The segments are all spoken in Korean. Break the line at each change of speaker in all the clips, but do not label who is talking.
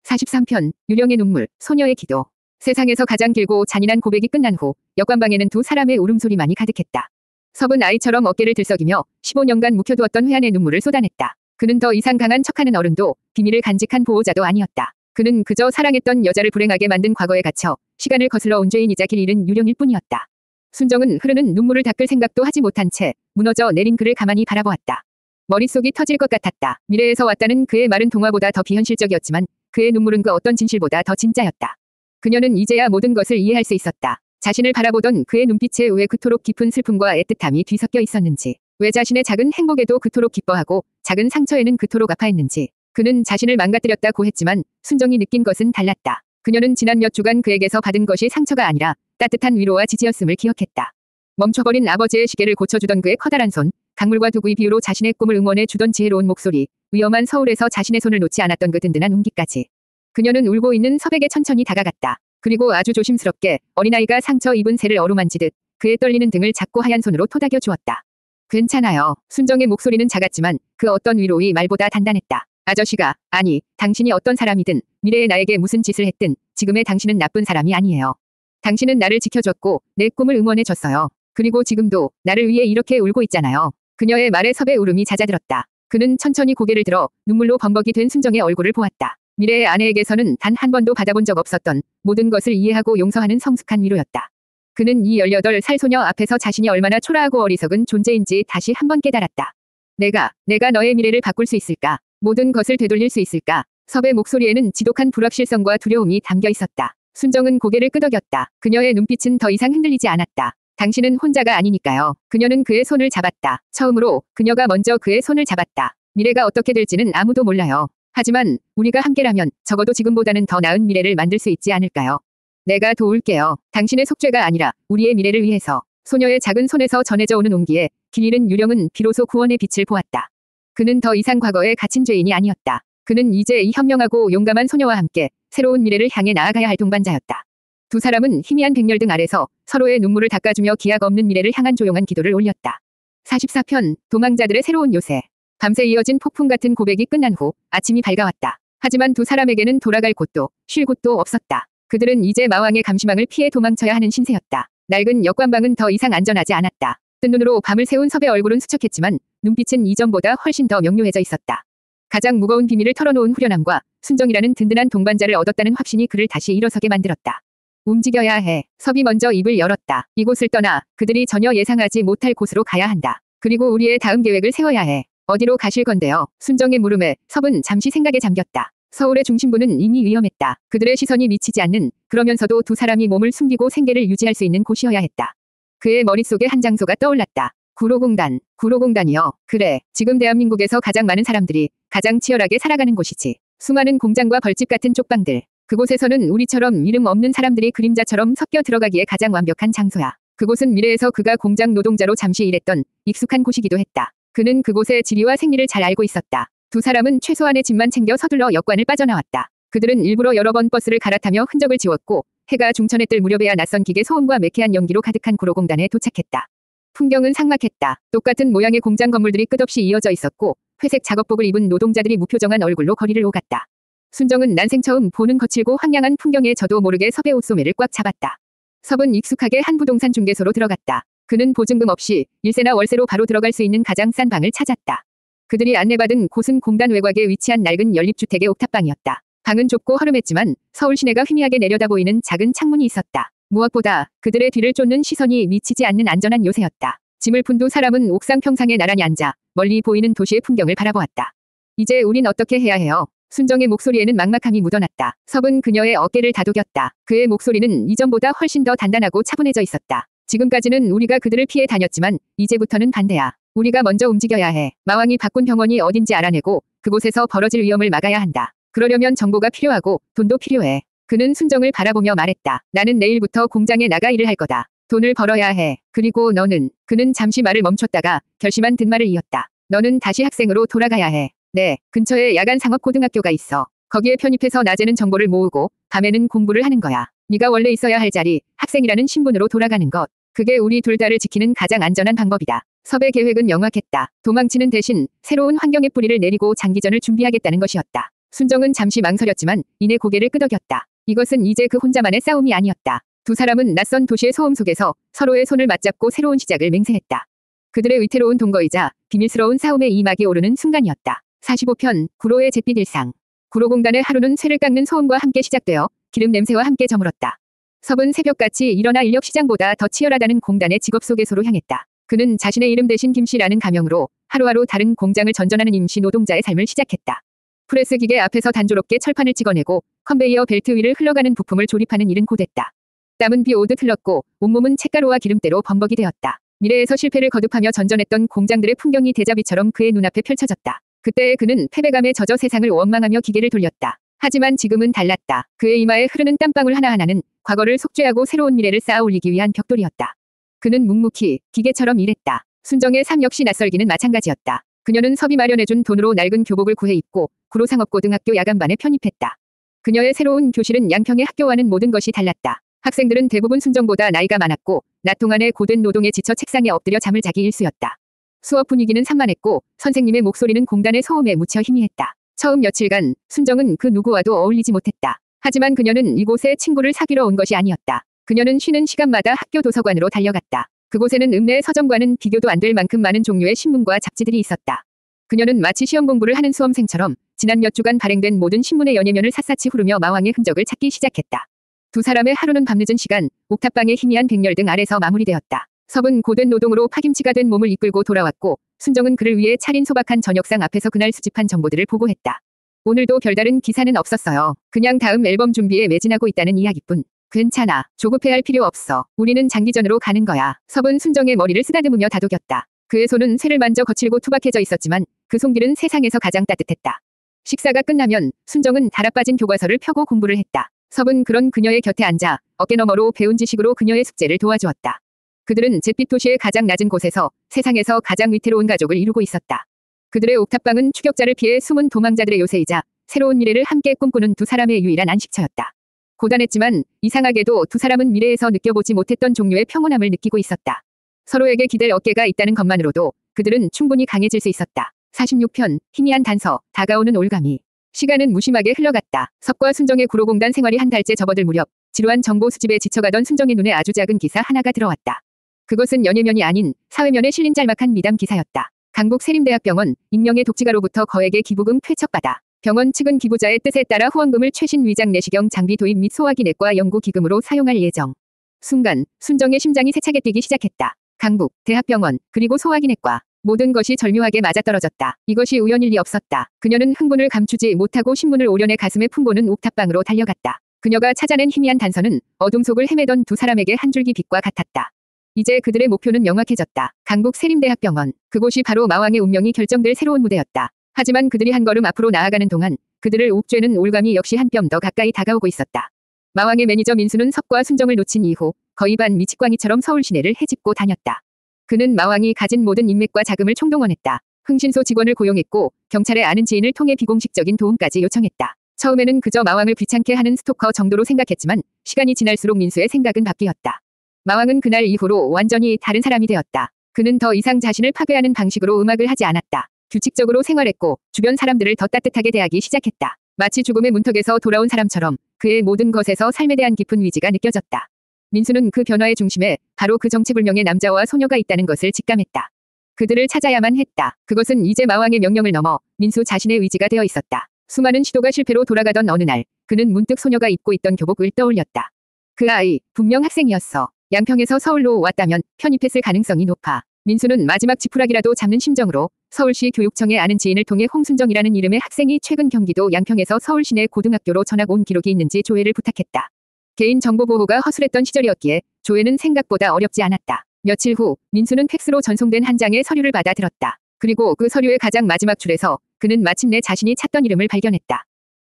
43편 유령의 눈물, 소녀의 기도. 세상에서 가장 길고 잔인한 고백이 끝난 후 역관방에는 두 사람의 울음소리만이 가득했다. 섭은 아이처럼 어깨를 들썩이며 15년간 묵혀두었던 회한의 눈물을 쏟아냈다. 그는 더 이상 강한 척하는 어른도 비밀을 간직한 보호자도 아니었다. 그는 그저 사랑했던 여자를 불행하게 만든 과거에 갇혀 시간을 거슬러 온 죄인이자 길 잃은 유령일 뿐이었다. 순정은 흐르는 눈물을 닦을 생각도 하지 못한 채 무너져 내린 그를 가만히 바라보았다. 머릿속이 터질 것 같았다. 미래에서 왔다는 그의 말은 동화보다 더 비현실적이었지만 그의 눈물은 그 어떤 진실보다 더 진짜였다. 그녀는 이제야 모든 것을 이해할 수 있었다. 자신을 바라보던 그의 눈빛에 왜 그토록 깊은 슬픔과 애틋함이 뒤섞여 있었는지, 왜 자신의 작은 행복에도 그토록 기뻐하고 작은 상처에는 그토록 아파했는지. 그는 자신을 망가뜨렸다고 했지만 순정이 느낀 것은 달랐다. 그녀는 지난 몇 주간 그에게서 받은 것이 상처가 아니라 따뜻한 위로와 지지였음을 기억했다. 멈춰버린 아버지의 시계를 고쳐주던 그의 커다란 손, 강물과 두구의 비유로 자신의 꿈을 응원해 주던 지혜로운 목소리, 위험한 서울에서 자신의 손을 놓지 않았던 그 든든한 온기까지. 그녀는 울고 있는 섭에게 천천히 다가갔다. 그리고 아주 조심스럽게 어린아이가 상처 입은 새를 어루만지듯 그의 떨리는 등을 잡고 하얀 손으로 토닥여 주었다. 괜찮아요. 순정의 목소리는 작았지만 그 어떤 위로의 말보다 단단했다. 아저씨가, 아니, 당신이 어떤 사람이든 미래의 나에게 무슨 짓을 했든 지금의 당신은 나쁜 사람이 아니에요. 당신은 나를 지켜줬고 내 꿈을 응원해줬어요. 그리고 지금도 나를 위해 이렇게 울고 있잖아요. 그녀의 말에 섭의 울음이 잦아들었다. 그는 천천히 고개를 들어 눈물로 범벅이 된 순정의 얼굴을 보았다. 미래의 아내에게서는 단 한 번도 받아본 적 없었던 모든 것을 이해하고 용서하는 성숙한 위로였다. 그는 이 18살 소녀 앞에서 자신이 얼마나 초라하고 어리석은 존재인지 다시 한번 깨달았다. 내가 너의 미래를 바꿀 수 있을까? 모든 것을 되돌릴 수 있을까? 섭의 목소리에는 지독한 불확실성과 두려움이 담겨 있었다. 순정은 고개를 끄덕였다. 그녀의 눈빛은 더 이상 흔들리지 않았다. 당신은 혼자가 아니니까요. 그녀는 그의 손을 잡았다. 처음으로 그녀가 먼저 그의 손을 잡았다. 미래가 어떻게 될지는 아무도 몰라요. 하지만 우리가 함께라면 적어도 지금보다는 더 나은 미래를 만들 수 있지 않을까요? 내가 도울게요. 당신의 속죄가 아니라 우리의 미래를 위해서. 소녀의 작은 손에서 전해져 오는 온기에 길 잃은 유령은 비로소 구원의 빛을 보았다. 그는 더 이상 과거에 갇힌 죄인이 아니었다. 그는 이제 이 현명하고 용감한 소녀와 함께 새로운 미래를 향해 나아가야 할 동반자였다. 두 사람은 희미한 백열등 아래서 서로의 눈물을 닦아주며 기약 없는 미래를 향한 조용한 기도를 올렸다. 44편 도망자들의 새로운 요새. 밤새 이어진 폭풍 같은 고백이 끝난 후 아침이 밝아왔다. 하지만 두 사람에게는 돌아갈 곳도 쉴 곳도 없었다. 그들은 이제 마왕의 감시망을 피해 도망쳐야 하는 신세였다. 낡은 역관방은 더 이상 안전하지 않았다. 뜬 눈으로 밤을 새운 섭의 얼굴은 수척했지만 눈빛은 이전보다 훨씬 더 명료해져 있었다. 가장 무거운 비밀을 털어놓은 후련함과 순정이라는 든든한 동반자를 얻었다는 확신이 그를 다시 일어서게 만들었다. 움직여야 해. 섭이 먼저 입을 열었다. 이곳을 떠나 그들이 전혀 예상하지 못할 곳으로 가야 한다. 그리고 우리의 다음 계획을 세워야 해. 어디로 가실 건데요? 순정의 물음에 섭은 잠시 생각에 잠겼다. 서울의 중심부는 이미 위험했다. 그들의 시선이 미치지 않는, 그러면서도 두 사람이 몸을 숨기고 생계를 유지할 수 있는 곳이어야 했다. 그의 머릿속에 한 장소가 떠올랐다. 구로공단이요. 그래, 지금 대한민국에서 가장 많은 사람들이 가장 치열하게 살아가는 곳이지. 수많은 공장과 벌집 같은 쪽방들. 그곳에서는 우리처럼 이름 없는 사람들이 그림자처럼 섞여 들어가기에 가장 완벽한 장소야. 그곳은 미래에서 그가 공장 노동자로 잠시 일했던 익숙한 곳이기도 했다. 그는 그곳의 지리와 생리를 잘 알고 있었다. 두 사람은 최소한의 짐만 챙겨 서둘러 역관을 빠져나왔다. 그들은 일부러 여러 번 버스를 갈아타며 흔적을 지웠고 해가 중천에 뜰 무렵에야 낯선 기계 소음과 매캐한 연기로 가득한 구로공단에 도착했다. 풍경은 삭막했다. 똑같은 모양의 공장 건물들이 끝없이 이어져 있었고 회색 작업복을 입은 노동자들이 무표정한 얼굴로 거리를 오갔다. 순정은 난생 처음 보는 거칠고 황량한 풍경에 저도 모르게 섭의 옷소매를 꽉 잡았다. 섭은 익숙하게 한 부동산 중개소로 들어갔다. 그는 보증금 없이 일세나 월세로 바로 들어갈 수 있는 가장 싼 방을 찾았다. 그들이 안내받은 곳은 공단 외곽에 위치한 낡은 연립주택의 옥탑방이었다. 방은 좁고 허름했지만 서울 시내가 희미하게 내려다 보이는 작은 창문이 있었다. 무엇보다 그들의 뒤를 쫓는 시선이 미치지 않는 안전한 요새였다. 짐을 푼 두 사람은 옥상 평상에 나란히 앉아 멀리 보이는 도시의 풍경을 바라보았다. 이제 우린 어떻게 해야 해요? 순정의 목소리에는 막막함이 묻어났다. 섭은 그녀의 어깨를 다독였다. 그의 목소리는 이전보다 훨씬 더 단단하고 차분해져 있었다. 지금까지는 우리가 그들을 피해 다녔지만 이제부터는 반대야. 우리가 먼저 움직여야 해. 마왕이 바꾼 병원이 어딘지 알아내고 그곳에서 벌어질 위험을 막아야 한다. 그러려면 정보가 필요하고 돈도 필요해. 그는 순정을 바라보며 말했다. 나는 내일부터 공장에 나가 일을 할 거다. 돈을 벌어야 해. 그리고 너는. 그는 잠시 말을 멈췄다가 결심한 듯말을 이었다. 너는 다시 학생으로 돌아가야 해. 네, 근처에 야간 상업 고등학교가 있어. 거기에 편입해서 낮에는 정보를 모으고 밤에는 공부를 하는 거야. 네가 원래 있어야 할 자리, 학생이라는 신분으로 돌아가는 것. 그게 우리 둘 다를 지키는 가장 안전한 방법이다. 섭의 계획은 명확했다. 도망치는 대신 새로운 환경에 뿌리를 내리고 장기전을 준비하겠다는 것이었다. 순정은 잠시 망설였지만 이내 고개를 끄덕였다. 이것은 이제 그 혼자만의 싸움이 아니었다. 두 사람은 낯선 도시의 소음 속에서 서로의 손을 맞잡고 새로운 시작을 맹세했다. 그들의 위태로운 동거이자 비밀스러운 싸움의 이막이 오르는 순간이었다. 45편 구로의 잿빛 일상. 구로공단의 하루는 쇠를 깎는 소음과 함께 시작되어 기름 냄새와 함께 저물었다. 섭은 새벽같이 일어나 인력 시장보다 더 치열하다는 공단의 직업 소개소로 향했다. 그는 자신의 이름 대신 김씨라는 가명으로 하루하루 다른 공장을 전전하는 임시 노동자의 삶을 시작했다. 프레스 기계 앞에서 단조롭게 철판을 찍어내고 컨베이어 벨트 위를 흘러가는 부품을 조립하는 일은 곧했다. 땀은 비 오듯 흘렀고 온몸은 책가루와 기름때로 범벅이 되었다. 미래에서 실패를 거듭하며 전전했던 공장들의 풍경이 대자비처럼 그의 눈앞에 펼쳐졌다. 그때 그는 패배감에 젖어 세상을 원망하며 기계를 돌렸다. 하지만 지금은 달랐다. 그의 이마에 흐르는 땀방울 하나하나는 과거를 속죄하고 새로운 미래를 쌓아 올리기 위한 벽돌이었다. 그는 묵묵히 기계처럼 일했다. 순정의 삶 역시 낯설기는 마찬가지였다. 그녀는 섭이 마련해준 돈으로 낡은 교복을 구해 입고 구로상업고등학교 야간반에 편입했다. 그녀의 새로운 교실은 양평의 학교와는 모든 것이 달랐다. 학생들은 대부분 순정보다 나이가 많았고 낮 동안의 고된 노동에 지쳐 책상에 엎드려 잠을 자기 일쑤였다. 수업 분위기는 산만했고 선생님의 목소리는 공단의 소음에 묻혀 희미했다. 처음 며칠간 순정은 그 누구와도 어울리지 못했다. 하지만 그녀는 이곳에 친구를 사귀러 온 것이 아니었다. 그녀는 쉬는 시간마다 학교 도서관으로 달려갔다. 그곳에는 읍내 서점과는 비교도 안 될 만큼 많은 종류의 신문과 잡지들이 있었다. 그녀는 마치 시험 공부를 하는 수험생처럼 지난 몇 주간 발행된 모든 신문의 연예면을 샅샅이 후르며 마왕의 흔적을 찾기 시작했다. 두 사람의 하루는 밤늦은 시간 옥탑방의 희미한 백열등 아래서 마무리되었다. 섭은 고된 노동으로 파김치가 된 몸을 이끌고 돌아왔고 순정은 그를 위해 차린 소박한 저녁상 앞에서 그날 수집한 정보들을 보고했다. 오늘도 별다른 기사는 없었어요. 그냥 다음 앨범 준비에 매진하고 있다는 이야기뿐. 괜찮아. 조급해할 필요 없어. 우리는 장기전으로 가는 거야. 섭은 순정의 머리를 쓰다듬으며 다독였다. 그의 손은 쇠를 만져 거칠고 투박해져 있었지만 그 손길은 세상에서 가장 따뜻했다. 식사가 끝나면 순정은 달아빠진 교과서를 펴고 공부를 했다. 섭은 그런 그녀의 곁에 앉아 어깨너머로 배운 지식으로 그녀의 숙제를 도와주었다. 그들은 잿빛 도시의 가장 낮은 곳에서 세상에서 가장 위태로운 가족을 이루고 있었다. 그들의 옥탑방은 추격자를 피해 숨은 도망자들의 요새이자 새로운 미래를 함께 꿈꾸는 두 사람의 유일한 안식처였다. 고단했지만 이상하게도 두 사람은 미래에서 느껴보지 못했던 종류의 평온함을 느끼고 있었다. 서로에게 기댈 어깨가 있다는 것만으로도 그들은 충분히 강해질 수 있었다. 46편 희미한 단서 다가오는 올가미. 시간은 무심하게 흘러갔다. 섭과 순정의 구로공단 생활이 한 달째 접어들 무렵 지루한 정보 수집에 지쳐가던 순정의 눈에 아주 작은 기사 하나가 들어왔다. 그것은 연예면이 아닌 사회면에 실린 짤막한 미담 기사였다. 강북 세림대학병원 익명의 독지가로부터 거액의 기부금 퇴척받아. 병원 측은 기부자의 뜻에 따라 후원금을 최신 위장 내시경 장비 도입 및 소화기 내과 연구 기금으로 사용할 예정. 순간 순정의 심장이 세차게 뛰기 시작했다. 강북 대학병원 그리고 소화기 내과. 모든 것이 절묘하게 맞아떨어졌다. 이것이 우연일 리 없었다. 그녀는 흥분을 감추지 못하고 신문을 오련의 가슴에 품고는 옥탑방으로 달려갔다. 그녀가 찾아낸 희미한 단서는 어둠 속을 헤매던 두 사람에게 한 줄기 빛과 같았다. 이제 그들의 목표는 명확해졌다. 강북 세림대학병원. 그곳이 바로 마왕의 운명이 결정될 새로운 무대였다. 하지만 그들이 한 걸음 앞으로 나아가는 동안 그들을 옥죄는 올감이 역시 한 뼘 더 가까이 다가오고 있었다. 마왕의 매니저 민수는 섭과 순정을 놓친 이후 거의 반 미치광이처럼 서울 시내를 헤집고 다녔다. 그는 마왕이 가진 모든 인맥과 자금을 총동원했다. 흥신소 직원을 고용했고 경찰에 아는 지인을 통해 비공식적인 도움까지 요청했다. 처음에는 그저 마왕을 귀찮게 하는 스토커 정도로 생각했지만 시간이 지날수록 민수의 생각은 바뀌었다. 마왕은 그날 이후로 완전히 다른 사람이 되었다. 그는 더 이상 자신을 파괴하는 방식으로 음악을 하지 않았다. 규칙적으로 생활했고 주변 사람들을 더 따뜻하게 대하기 시작했다. 마치 죽음의 문턱에서 돌아온 사람처럼 그의 모든 것에서 삶에 대한 깊은 위지가 느껴졌다. 민수는 그 변화의 중심에 바로 그 정체불명의 남자와 소녀가 있다는 것을 직감했다. 그들을 찾아야만 했다. 그것은 이제 마왕의 명령을 넘어 민수 자신의 의지가 되어 있었다. 수많은 시도가 실패로 돌아가던 어느 날 그는 문득 소녀가 입고 있던 교복을 떠올렸다. 그 아이 분명 학생이었어. 양평에서 서울로 왔다면 편입했을 가능성이 높아. 민수는 마지막 지푸라기라도 잡는 심정으로 서울시 교육청에 아는 지인을 통해 홍순정이라는 이름의 학생이 최근 경기도 양평에서 서울시내 고등학교로 전학 온 기록이 있는지 조회를 부탁했다. 개인정보보호가 허술했던 시절이었기에 조회는 생각보다 어렵지 않았다. 며칠 후 민수는 팩스로 전송된 한 장의 서류를 받아 들었다. 그리고 그 서류의 가장 마지막 줄에서 그는 마침내 자신이 찾던 이름을 발견했다.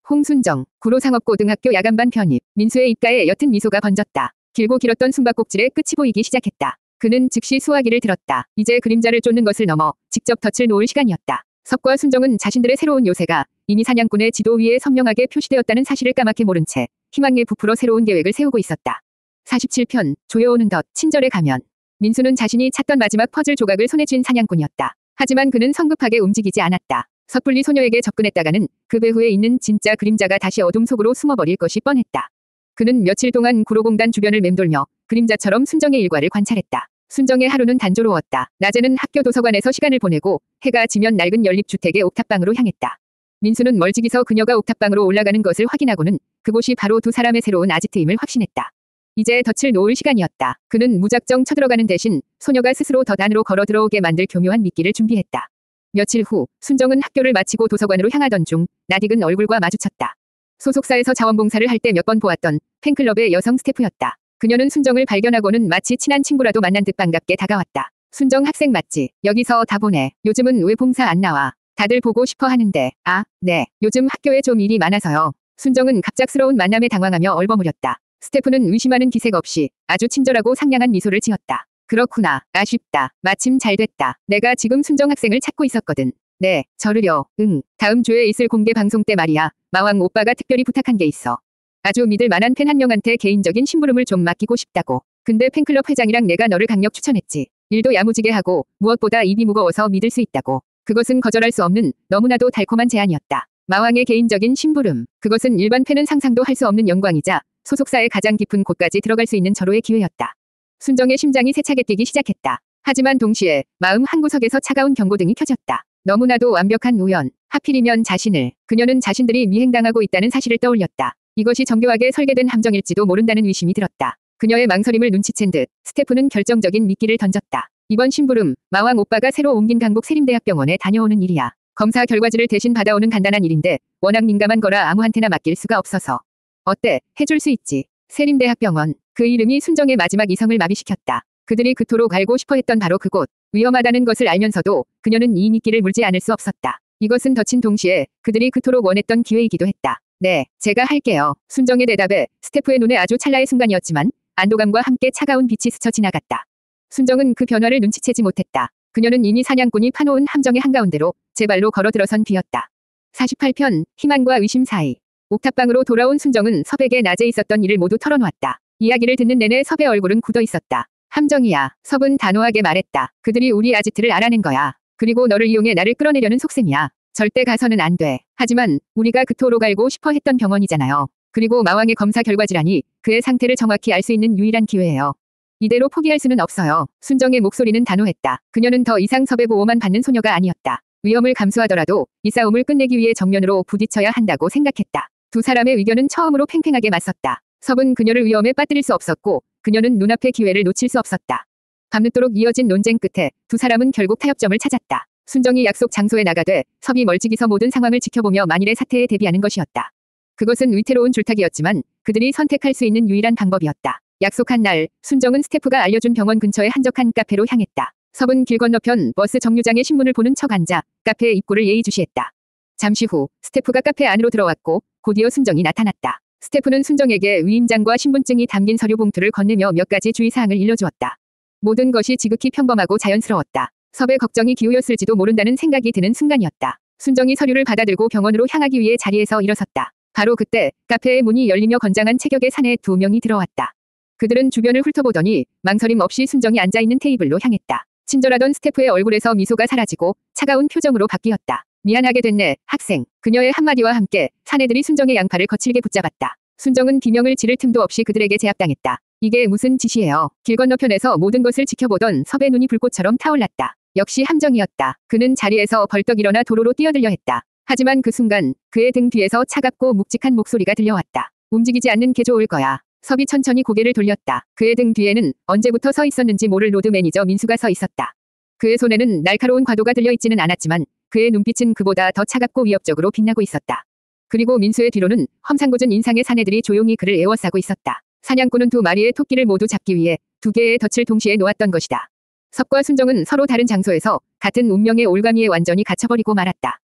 홍순정, 구로상업고등학교 야간반 편입. 민수의 입가에 옅은 미소가 번졌다. 길고 길었던 숨바꼭질에 끝이 보이기 시작했다. 그는 즉시 수화기를 들었다. 이제 그림자를 쫓는 것을 넘어 직접 덫을 놓을 시간이었다. 섭과 순정은 자신들의 새로운 요새가 이미 사냥꾼의 지도 위에 선명하게 표시되었다는 사실을 까맣게 모른 채 희망에 부풀어 새로운 계획을 세우고 있었다. 47편 조여오는 덫 친절에 가면. 민수는 자신이 찾던 마지막 퍼즐 조각을 손에 쥔 사냥꾼이었다. 하지만 그는 성급하게 움직이지 않았다. 섣불리 소녀에게 접근했다가는 그 배후에 있는 진짜 그림자가 다시 어둠 속으로 숨어버릴 것이 뻔했다. 그는 며칠 동안 구로공단 주변을 맴돌며 그림자처럼 순정의 일과를 관찰했다. 순정의 하루는 단조로웠다. 낮에는 학교 도서관에서 시간을 보내고 해가 지면 낡은 연립주택의 옥탑방으로 향했다. 민수는 멀찍이서 그녀가 옥탑방으로 올라가는 것을 확인하고는 그곳이 바로 두 사람의 새로운 아지트임을 확신했다. 이제 덫을 놓을 시간이었다. 그는 무작정 쳐들어가는 대신 소녀가 스스로 덫 안으로 걸어 들어오게 만들 교묘한 미끼를 준비했다. 며칠 후 순정은 학교를 마치고 도서관으로 향하던 중 나딕은 얼굴과 마주쳤다. 소속사에서 자원봉사를 할 때 몇 번 보았던 팬클럽의 여성 스태프였다. 그녀는 순정을 발견하고는 마치 친한 친구라도 만난 듯 반갑게 다가왔다. 순정 학생 맞지? 여기서 다 보네. 요즘은 왜 봉사 안 나와? 다들 보고 싶어 하는데. 아, 네. 요즘 학교에 좀 일이 많아서요. 순정은 갑작스러운 만남에 당황하며 얼버무렸다. 스태프는 의심하는 기색 없이 아주 친절하고 상냥한 미소를 지었다. 그렇구나. 아쉽다. 마침 잘 됐다. 내가 지금 순정 학생을 찾고 있었거든. 네, 저를요. 응. 다음 주에 있을 공개 방송 때 말이야. 마왕 오빠가 특별히 부탁한 게 있어. 아주 믿을 만한 팬 한 명한테 개인적인 심부름을 좀 맡기고 싶다고. 근데 팬클럽 회장이랑 내가 너를 강력 추천했지. 일도 야무지게 하고 무엇보다 입이 무거워서 믿을 수 있다고. 그것은 거절할 수 없는 너무나도 달콤한 제안이었다. 마왕의 개인적인 심부름. 그것은 일반 팬은 상상도 할 수 없는 영광이자 소속사의 가장 깊은 곳까지 들어갈 수 있는 절호의 기회였다. 순정의 심장이 세차게 뛰기 시작했다. 하지만 동시에 마음 한구석에서 차가운 경고등이 켜졌다. 너무나도 완벽한 우연. 하필이면 자신을. 그녀는 자신들이 미행당하고 있다는 사실을 떠올렸다. 이것이 정교하게 설계된 함정일지도 모른다는 의심이 들었다. 그녀의 망설임을 눈치챈 듯 스태프는 결정적인 미끼를 던졌다. 이번 심부름, 마왕 오빠가 새로 옮긴 강북 세림대학병원에 다녀오는 일이야. 검사 결과지를 대신 받아오는 간단한 일인데 워낙 민감한 거라 아무한테나 맡길 수가 없어서. 어때? 해줄 수 있지. 세림대학병원. 그 이름이 순정의 마지막 이성을 마비시켰다. 그들이 그토록 알고 싶어 했던 바로 그곳. 위험하다는 것을 알면서도 그녀는 이 미끼를 물지 않을 수 없었다. 이것은 덫인 동시에 그들이 그토록 원했던 기회이기도 했다. 네, 제가 할게요. 순정의 대답에 스태프의 눈에 아주 찰나의 순간이었지만 안도감과 함께 차가운 빛이 스쳐 지나갔다. 순정은 그 변화를 눈치채지 못했다. 그녀는 이미 사냥꾼이 파놓은 함정의 한가운데로 제 발로 걸어 들어선 뒤였다. 48편, 희망과 의심 사이. 옥탑방으로 돌아온 순정은 섭에게 낮에 있었던 일을 모두 털어놓았다. 이야기를 듣는 내내 섭의 얼굴은 굳어 있었다. 함정이야. 섭은 단호하게 말했다. 그들이 우리 아지트를 알아낸 거야. 그리고 너를 이용해 나를 끌어내려는 속셈이야. 절대 가서는 안 돼. 하지만 우리가 그토록 알고 싶어 했던 병원이잖아요. 그리고 마왕의 검사 결과지라니 그의 상태를 정확히 알 수 있는 유일한 기회예요. 이대로 포기할 수는 없어요. 순정의 목소리는 단호했다. 그녀는 더 이상 섭의 보호만 받는 소녀가 아니었다. 위험을 감수하더라도 이 싸움을 끝내기 위해 정면으로 부딪혀야 한다고 생각했다. 두 사람의 의견은 처음으로 팽팽하게 맞섰다. 섭은 그녀를 위험에 빠뜨릴 수 없었고 그녀는 눈앞의 기회를 놓칠 수 없었다. 밤늦도록 이어진 논쟁 끝에 두 사람은 결국 타협점을 찾았다. 순정이 약속 장소에 나가되 섭이 멀찍이서 모든 상황을 지켜보며 만일의 사태에 대비하는 것이었다. 그것은 위태로운 줄타기였지만 그들이 선택할 수 있는 유일한 방법이었다. 약속한 날, 순정은 스태프가 알려준 병원 근처의 한적한 카페로 향했다. 섭은 길 건너편 버스 정류장에 신문을 보는 척 앉아 카페의 입구를 예의주시했다. 잠시 후 스태프가 카페 안으로 들어왔고 곧이어 순정이 나타났다. 스태프는 순정에게 위임장과 신분증이 담긴 서류 봉투를 건네며 몇 가지 주의사항을 일러주었다. 모든 것이 지극히 평범하고 자연스러웠다. 섭의 걱정이 기우였을지도 모른다는 생각이 드는 순간이었다. 순정이 서류를 받아들고 병원으로 향하기 위해 자리에서 일어섰다. 바로 그때 카페의 문이 열리며 건장한 체격의 사내 두 명이 들어왔다. 그들은 주변을 훑어보더니 망설임 없이 순정이 앉아있는 테이블로 향했다. 친절하던 스태프의 얼굴에서 미소가 사라지고 차가운 표정으로 바뀌었다. 미안하게 됐네, 학생. 그녀의 한마디와 함께 사내들이 순정의 양팔을 거칠게 붙잡았다. 순정은 비명을 지를 틈도 없이 그들에게 제압당했다. 이게 무슨 짓이에요. 길 건너편에서 모든 것을 지켜보던 섭의 눈이 불꽃처럼 타올랐다. 역시 함정이었다. 그는 자리에서 벌떡 일어나 도로로 뛰어들려 했다. 하지만 그 순간 그의 등 뒤에서 차갑고 묵직한 목소리가 들려왔다. 움직이지 않는 게 좋을 거야. 섭이 천천히 고개를 돌렸다. 그의 등 뒤에는 언제부터 서 있었는지 모를 로드 매니저 민수가 서 있었다. 그의 손에는 날카로운 과도가 들려있지는 않았지만 그의 눈빛은 그보다 더 차갑고 위협적으로 빛나고 있었다. 그리고 민수의 뒤로는 험상궂은 인상의 사내들이 조용히 그를 에워싸고 있었다. 사냥꾼은 두 마리의 토끼를 모두 잡기 위해 두 개의 덫을 동시에 놓았던 것이다. 섭과 순정은 서로 다른 장소에서 같은 운명의 올가미에 완전히 갇혀버리고 말았다.